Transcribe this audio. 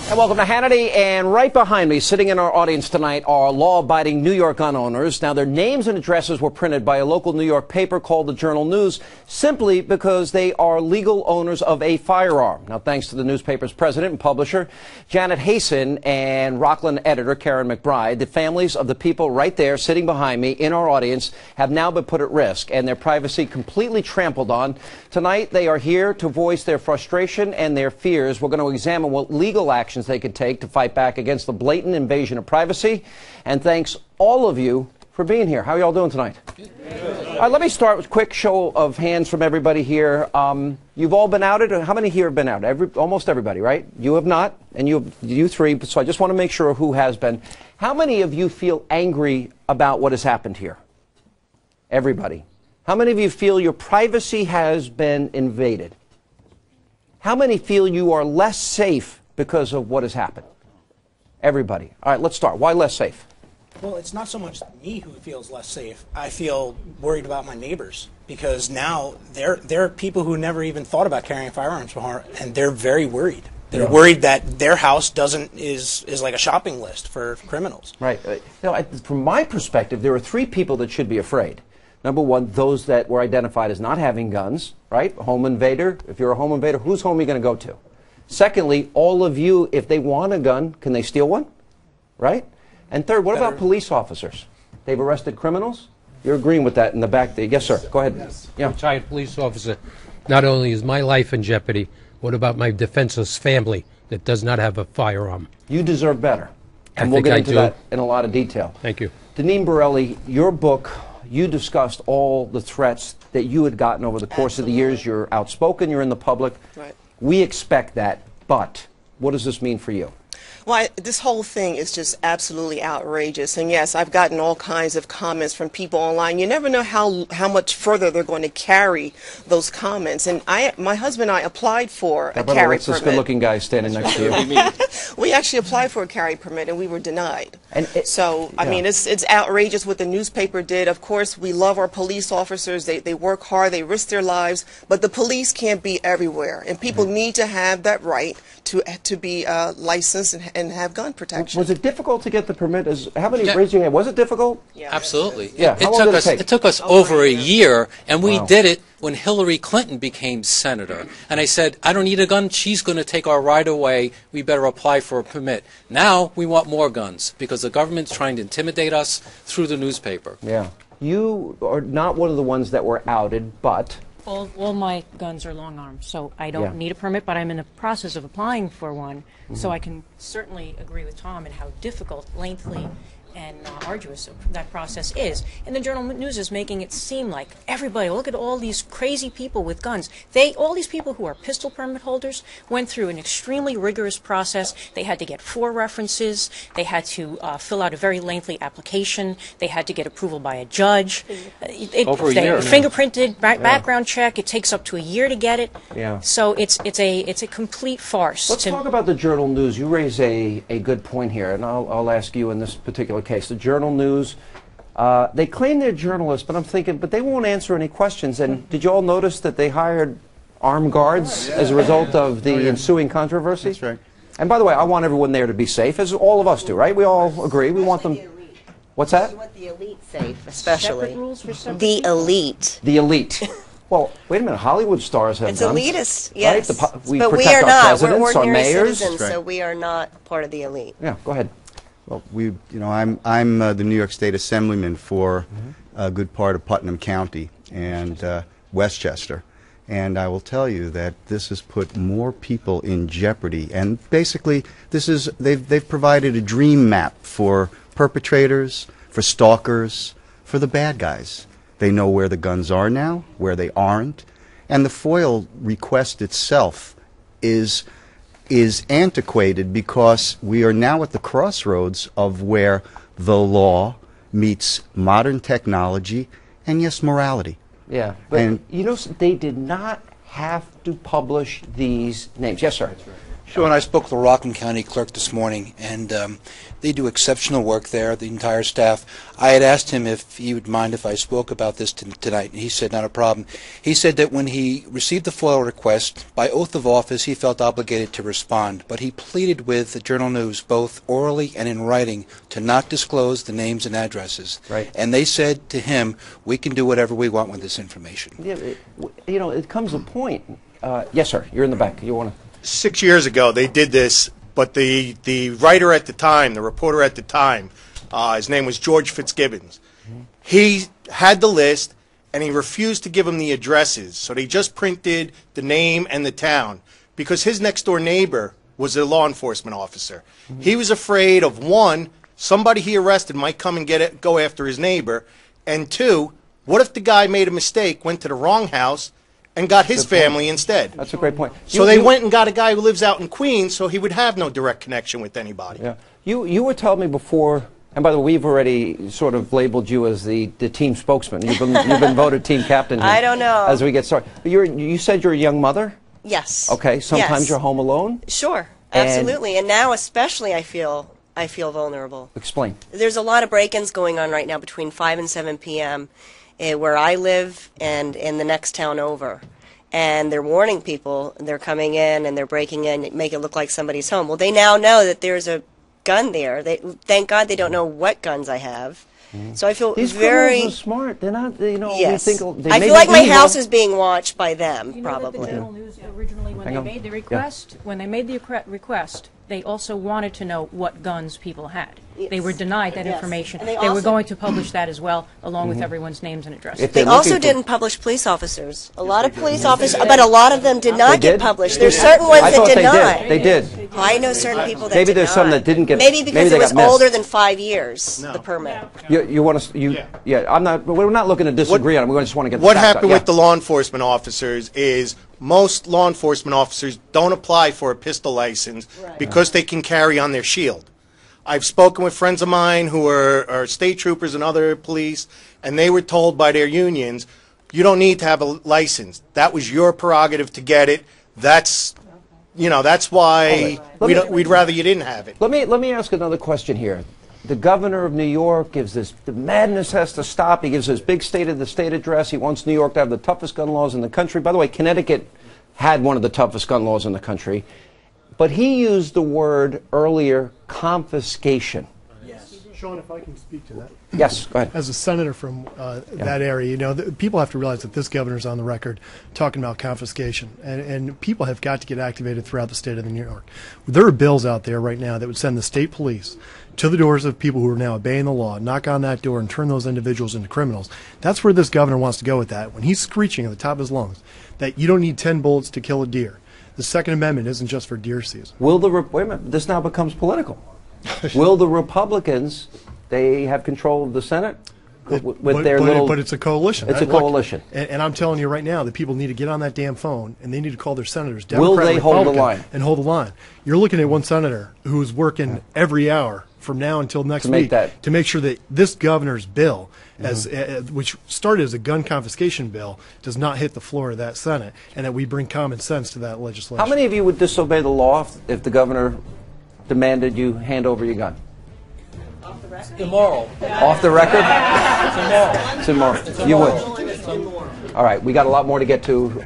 And welcome to Hannity. And right behind me, sitting in our audience tonight, are law-abiding New York gun owners. Now, their names and addresses were printed by a local New York paper called the Journal News simply because they are legal owners of a firearm. Now, thanks to the newspaper's president and publisher, Janet Hasten, and Rockland editor Karen McBride, the families of the people right there sitting behind me in our audience have now been put at risk and their privacy completely trampled on. Tonight, they are here to voice their frustration and their fears. We're going to examine what legal actions they could take to fight back against the blatant invasion of privacy. And thanks all of you for being here. How are you all doing tonight? All right, let me start with a quick show of hands from everybody here. You've all been outed? How many here have been outed? Almost everybody, right? You have not, and you three, so I just want to make sure who has been. How many of you feel angry about what has happened here? Everybody. How many of you feel your privacy has been invaded? How many feel you are less safe because of what has happened? Everybody. All right, let's start. Why less safe? Well, it's not so much me who feels less safe. I feel worried about my neighbors because now there are people who never even thought about carrying firearms before, and they're very worried. They're worried that their house is like a shopping list for criminals. Right. From my perspective, there are three people that should be afraid. Number one, those that were identified as not having guns, right? Home invader. If you're a home invader, whose home are you going to go to? Secondly, all of you, if they want a gun, can they steal one? Right? And third, what about police officers? They've arrested criminals? You're agreeing with that in the back there. Yes, sir. Go ahead. Yes. Yeah. Retired police officer. Not only is my life in jeopardy, what about my defenseless family that does not have a firearm? You deserve better. And we'll get into that in a lot of detail. Thank you. Deneen Borelli, your book, you discussed all the threats that you had gotten over the course of the years. You're outspoken, you're in the public. Right. We expect that, but what does this mean for you? Well, this whole thing is just absolutely outrageous. And yes, I've gotten all kinds of comments from people online. You never know how much further they're going to carry those comments. And my husband and I applied for a carry permit. This good-looking guy standing next to you. We actually applied for a carry permit, and we were denied. I mean, it's outrageous what the newspaper did. Of course, we love our police officers. They work hard. They risk their lives. But the police can't be everywhere. And people need to have that right to be licensed and have gun protection. Was it difficult to get the permit? How many raised your hand? Was it difficult? Yeah. Absolutely. Yeah. How long did it take? It took us over a year, and we did it when Hillary Clinton became senator. And I said, I don't need a gun. She's going to take our right away. We better apply for a permit. Now we want more guns because the government's trying to intimidate us through the newspaper. Yeah. You are not one of the ones that were outed, but... All my guns are long arms, so I don't need a permit, but I'm in the process of applying for one, so I can certainly agree with Tom in how difficult, lengthy, and arduous that process is. And the Journal News is making it seem like everybody, look at all these crazy people with guns. All these people who are pistol permit holders went through an extremely rigorous process. They had to get 4 references. They had to fill out a very lengthy application. They had to get approval by a judge. Over a year. Fingerprinted, background check. It takes up to a year to get it. Yeah. So it's a complete farce. Let's talk about the Journal News. You raise a good point here, and I'll ask you in this particular case. The Journal News, they claim they're journalists, but I'm thinking, but they won't answer any questions. And did you all notice that they hired armed guards as a result of the ensuing controversy? That's right. And by the way, I want everyone there to be safe, as all of us do, right? We all agree. We want them. What's that? You want the elite safe, especially. Separate rules for separate The elite. The elite. Well, wait a minute. Hollywood stars have It's guns. elitist, yes. Right? We but protect we are our not. presidents, We're our ordinary mayors. citizens, Right. so we are not part of the elite. Yeah, go ahead. Well, I'm the New York State Assemblyman for a good part of Putnam County and Westchester, and I will tell you that this has put more people in jeopardy. And basically, they've provided a dream map for perpetrators, for stalkers, for the bad guys. They know where the guns are now, where they aren't, and the FOIL request itself is antiquated because we are now at the crossroads of where the law meets modern technology and, yes, morality. Yeah, but you know, they did not have to publish these names. Yes, sir. Sure, and I spoke with the Rockland County clerk this morning, and they do exceptional work there, the entire staff. I had asked him if he would mind if I spoke about this tonight, and he said not a problem. He said that when he received the FOIL request, by oath of office, he felt obligated to respond, but he pleaded with the Journal News, both orally and in writing, to not disclose the names and addresses. Right. And they said to him, we can do whatever we want with this information. Yeah, it comes a point. Yes, sir. You're in the back. You want to? 6 years ago, they did this, but the writer at the time, the reporter at the time, his name was George Fitzgibbons. He had the list, and he refused to give him the addresses. So they just printed the name and the town, because his next-door neighbor was a law enforcement officer. He was afraid of, one, somebody he arrested might come and go after his neighbor, and two, what if the guy made a mistake, went to the wrong house, and got his family instead? That's a great point. So they went and got a guy who lives out in Queens, so he would have no direct connection with anybody. Yeah. You were telling me before, and by the way, we've already sort of labeled you as the team spokesman. You've been voted team captain here. I don't know. As we get started. You said you're a young mother? Yes. Okay, sometimes Yes. you're home alone? Sure, absolutely. And now especially I feel vulnerable. Explain. There's a lot of break-ins going on right now between 5 and 7 p.m. Where I live and in the next town over. And they're warning people, they're coming in and they're breaking in, make it look like somebody's home. Well, they now know that there's a gun there. Thank God they don't know what guns I have. So I feel These very criminals are smart. They're not, yes. you think they I may feel like be my evil. house is being watched by them, You know that probably. the Journal News originally, when Hang they on. made the request, request, they also wanted to know what guns people had. They were denied that Yes. information. And They they were also- going to publish that as well, along with everyone's names and addresses. If They they're also looking for- didn't publish police officers. A lot of police officers, but a lot of them did not They get did? published. There's certain ones I that thought did they not. did. They did. I know certain people that Maybe did there's some not. that didn't get. Maybe because they it was got missed. older than 5 years, the permit. You want to? Yeah. I'm not. We're not looking to disagree on it. We just want to get. What the facts happened out. with the law enforcement officers is most law enforcement officers don't apply for a pistol license because they can carry on their shield. I've spoken with friends of mine who are state troopers and other police, and they were told by their unions, you don't need to have a license. That was your prerogative to get it. That's why we'd rather you didn't have it. Let me ask another question here. The governor of New York gives this, the madness has to stop. He gives this big state of the state address. He wants New York to have the toughest gun laws in the country. By the way, Connecticut had one of the toughest gun laws in the country. But he used the word earlier, confiscation. Sean, if I can speak to that. Yes, go ahead. As a senator from that area, people have to realize that this governor's on the record talking about confiscation, and people have got to get activated throughout the state of New York. There are bills out there right now that would send the state police to the doors of people who are now obeying the law, knock on that door and turn those individuals into criminals. That's where this governor wants to go with that. When he's screeching at the top of his lungs that you don't need 10 bullets to kill a deer. The Second Amendment isn't just for deer season. Wait a minute, this now becomes political. Will the Republicans, they have control of the Senate? But it's a coalition. It's a coalition. And I'm telling you right now that people need to get on that damn phone and they need to call their senators. Will Democrat, they hold the Republican, line? And hold the line. You're looking at one senator who's working every hour from now until next make week that. to make sure that this governor's bill, which started as a gun confiscation bill, does not hit the floor of that Senate, and that we bring common sense to that legislation. How many of you would disobey the law if the governor demanded you hand over your gun? Immoral. Off the record? It's immoral. It's immoral. You would. All right, we got a lot more to get to.